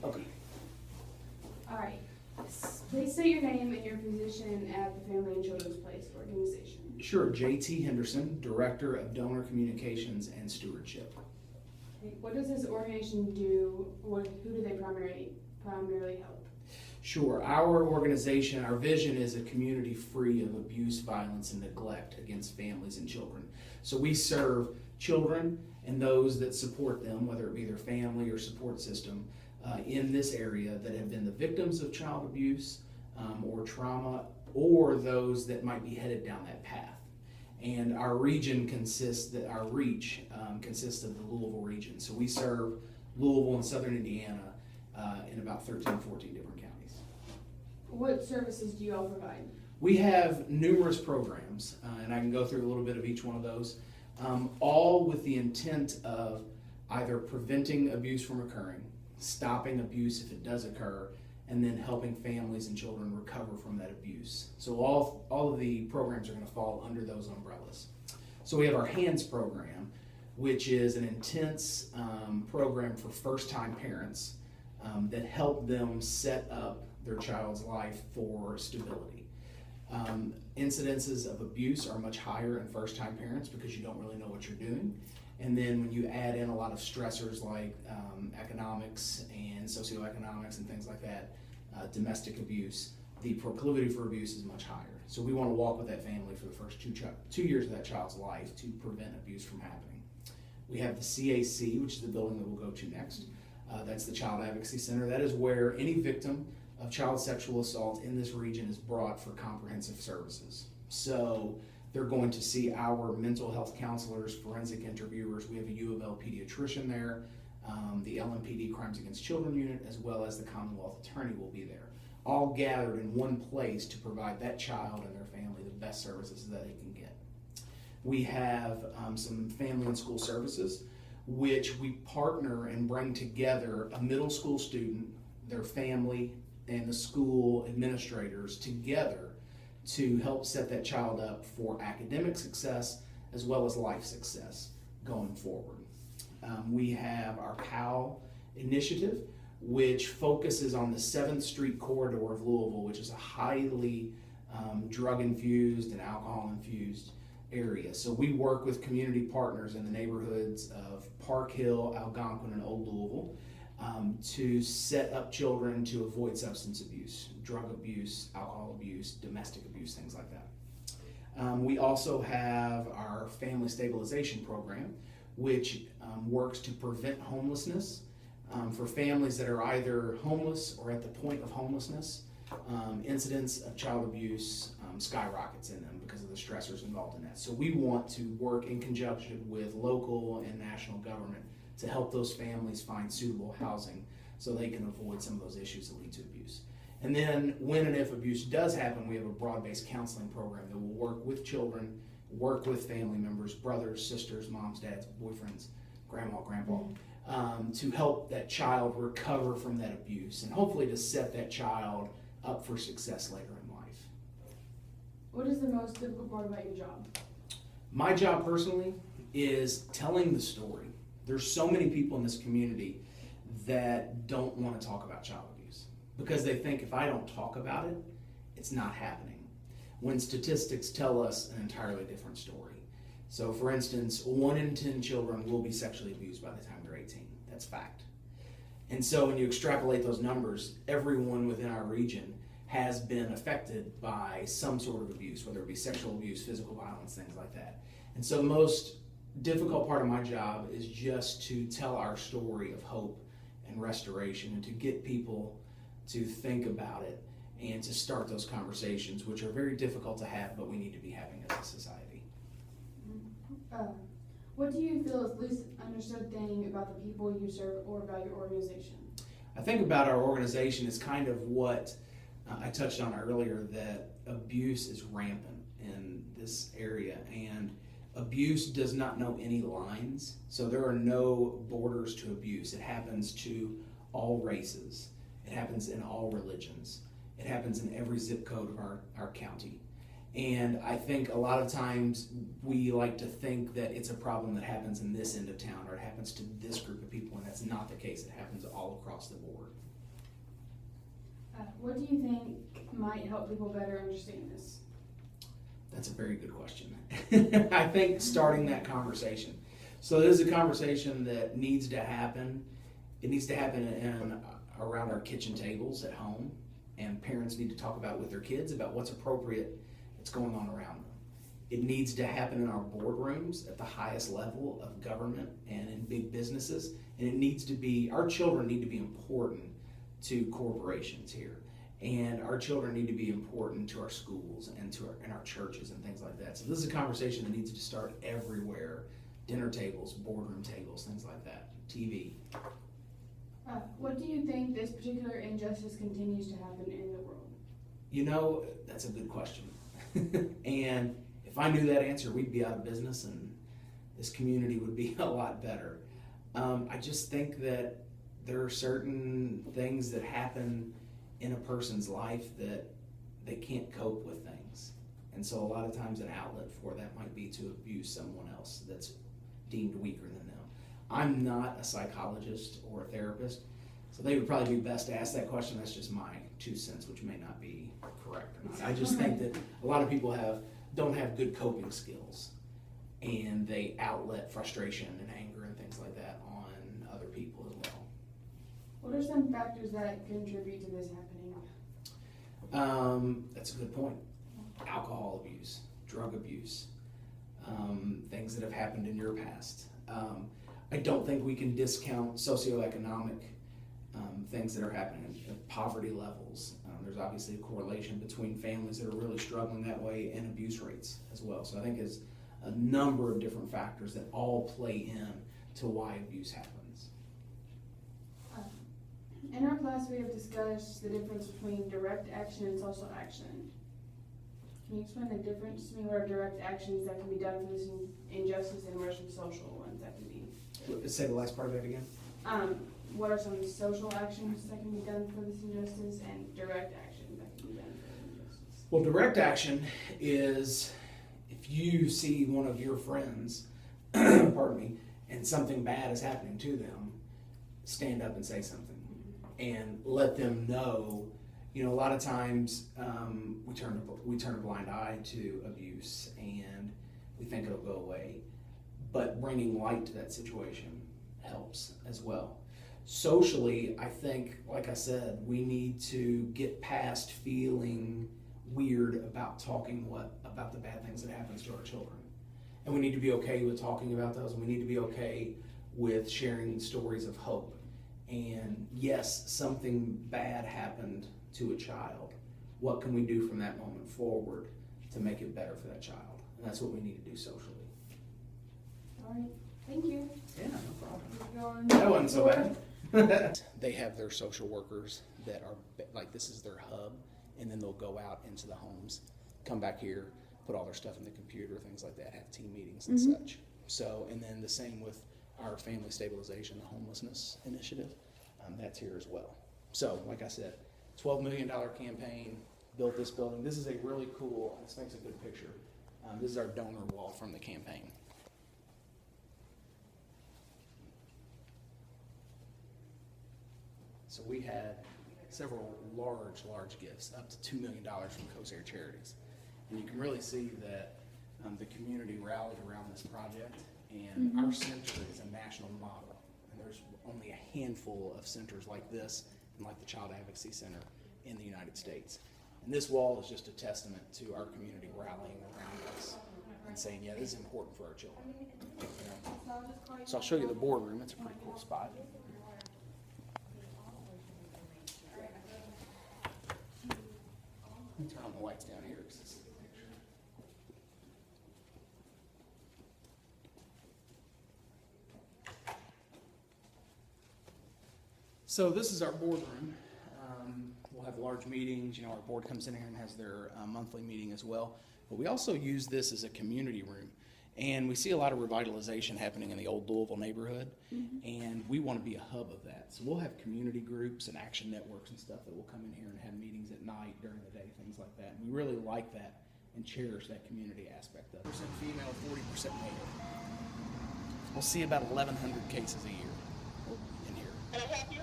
Okay. All right. Please state your name and your position at the Family and Children's Place organization. Sure. J.T. Henderson, Director of Donor Communications and Stewardship. Okay. What does this organization do? Who do they primarily help? Sure. Our organization, our vision is a community free of abuse, violence, and neglect against families and children. So we serve children and those that support them, whether it be their family or support system, in this area that have been the victims of child abuse or trauma, or those that might be headed down that path. And our region our reach consists of the Louisville region. So we serve Louisville and southern Indiana in about 13, 14 different counties. What services do you all provide? We have numerous programs, and I can go through a little bit of each one of those, all with the intent of either preventing abuse from occurring, stopping abuse if it does occur, and then helping families and children recover from that abuse. So all of the programs are going to fall under those umbrellas. So we have our HANDS program, which is an intense program for first-time parents that help them set up their child's life for stability. Incidences of abuse are much higher in first-time parents because you don't really know what you're doing. And then when you add in a lot of stressors like economics and socioeconomics and things like that, domestic abuse, the proclivity for abuse is much higher. So we want to walk with that family for the first 2 years of that child's life to prevent abuse from happening. We have the CAC, which is the building that we'll go to next. That's the Child Advocacy Center. That is where any victim of child sexual assault in this region is brought for comprehensive services. So they're going to see our mental health counselors, forensic interviewers. We have a U of L pediatrician there. The LMPD Crimes Against Children unit, as well as the Commonwealth Attorney will be there, all gathered in one place to provide that child and their family the best services that they can get. We have some family and school services, which we partner and bring together a middle school student, their family, and the school administrators together to help set that child up for academic success as well as life success going forward. We have our PAL initiative, which focuses on the 7th Street corridor of Louisville, which is a highly drug-infused and alcohol-infused area. So we work with community partners in the neighborhoods of Park Hill, Algonquin, and Old Louisville to set up children to avoid substance abuse, drug abuse, alcohol abuse, domestic abuse, things like that. We also have our family stabilization program, which works to prevent homelessness for families that are either homeless or at the point of homelessness. Incidents of child abuse skyrockets in them because of the stressors involved in that. So we want to work in conjunction with local and national government to help those families find suitable housing so they can avoid some of those issues that lead to abuse. And then when and if abuse does happen, we have a broad-based counseling program that will work with children, work with family members, brothers, sisters, moms, dads, boyfriends, grandma, grandpa, to help that child recover from that abuse and hopefully to set that child up for success later in life. What is the most difficult part about your job? My job personally is telling the story. There's so many people in this community that don't want to talk about child abuse because they think if I don't talk about it, it's not happening. When statistics tell us an entirely different story. So for instance, 1 in 10 children will be sexually abused by the time they're 18. That's fact. And so when you extrapolate those numbers, everyone within our region has been affected by some sort of abuse, whether it be sexual abuse, physical violence, things like that. And so the most difficult part of my job is just to tell our story of hope and restoration and to get people to think about it and to start those conversations, which are very difficult to have, but we need to be having as a society. What do you feel is least understood thing about the people you serve or about your organization? I think about our organization is kind of what I touched on earlier, that abuse is rampant in this area, and abuse does not know any lines. So there are no borders to abuse. It happens to all races. It happens in all religions. It happens in every zip code of our county. And I think a lot of times we like to think that it's a problem that happens in this end of town or it happens to this group of people, and that's not the case. It happens all across the board. What do you think might help people better understand this? That's a very good question. I think starting that conversation. So this is a conversation that needs to happen. It needs to happen around our kitchen tables at home, and parents need to talk about with their kids about what's appropriate that's going on around them. It needs to happen in our boardrooms at the highest level of government and in big businesses, and it needs to be, our children need to be important to corporations here. And our children need to be important to our schools and to our churches and things like that. So this is a conversation that needs to start everywhere. Dinner tables, boardroom tables, things like that, TV. What do you think this particular injustice continues to happen in the world? You know, that's a good question. And if I knew that answer, we'd be out of business and this community would be a lot better. I just think that there are certain things that happen in a person's life that they can't cope with things. And so a lot of times an outlet for that might be to abuse someone else that's deemed weaker than them. I'm not a psychologist or a therapist, so they would probably be best to ask that question. That's just my 2 cents, which may not be correct or not. I just think that a lot of people don't have good coping skills, and they outlet frustration and anger and things like that on other people as well. What are some factors that contribute to this happening? That's a good point. Alcohol abuse, drug abuse, things that have happened in your past. I don't think we can discount socioeconomic things that are happening, poverty levels. There's obviously a correlation between families that are really struggling that way and abuse rates as well. So I think it's a number of different factors that all play in to why abuse happens. In our class, we have discussed the difference between direct action and social action. Can you explain the difference between what are direct actions that can be done for this injustice and what are some social ones that can be? Say the last part of that again. What are some social actions that can be done for this injustice and direct actions that can be done for this injustice? Well, direct action is if you see one of your friends, pardon me, and something bad is happening to them, stand up and say something and let them know. You know, a lot of times we turn a blind eye to abuse and we think it'll go away, but bringing light to that situation helps as well. Socially, I think, like I said, we need to get past feeling weird about talking about the bad things that happens to our children. And we need to be okay with talking about those, and we need to be okay with sharing stories of hope. And yes, something bad happened to a child. What can we do from that moment forward to make it better for that child? And that's what we need to do socially. All right, thank you. Yeah, no problem. That That wasn't so bad. They have their social workers that are, like, this is their hub, and then they'll go out into the homes, come back here, put all their stuff in the computer, things like that, have team meetings and such. So, and then the same with our family stabilization, the homelessness initiative, that's here as well. So, like I said, $12 million campaign, built this building. This is a really cool, this makes a good picture. This is our donor wall from the campaign. So we had several large gifts, up to $2 million from Corsair Charities. And you can really see that the community rallied around this project, and our center is a national model. And there's only a handful of centers like this and like the Child Advocacy Center in the United States. And this wall is just a testament to our community rallying around us and saying, yeah, this is important for our children. You know? So I'll show you the boardroom. It's a pretty cool spot. Let me turn on the lights down here because this is the picture. So this is our boardroom. We'll have large meetings. You know, our board comes in here and has their monthly meeting as well. But we also use this as a community room. And we see a lot of revitalization happening in the old Louisville neighborhood, and we want to be a hub of that. So we'll have community groups and action networks and stuff that will come in here and have meetings at night, during the day, things like that. And we really like that and cherish that community aspect of it. 40% female, 40% male. We'll see about 1,100 cases a year in here. Can I help you?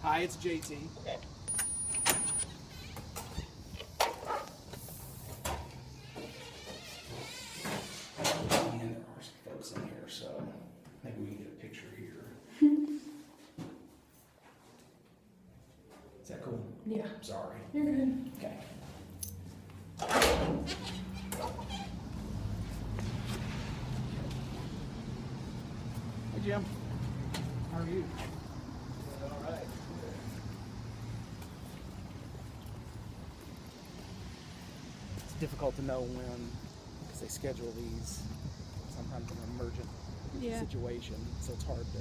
Hi, it's JT. Okay. You're good. Okay. Hey, Jim. How are you? All right. It's difficult to know when, because they schedule these sometimes in an emergent situation, so it's hard to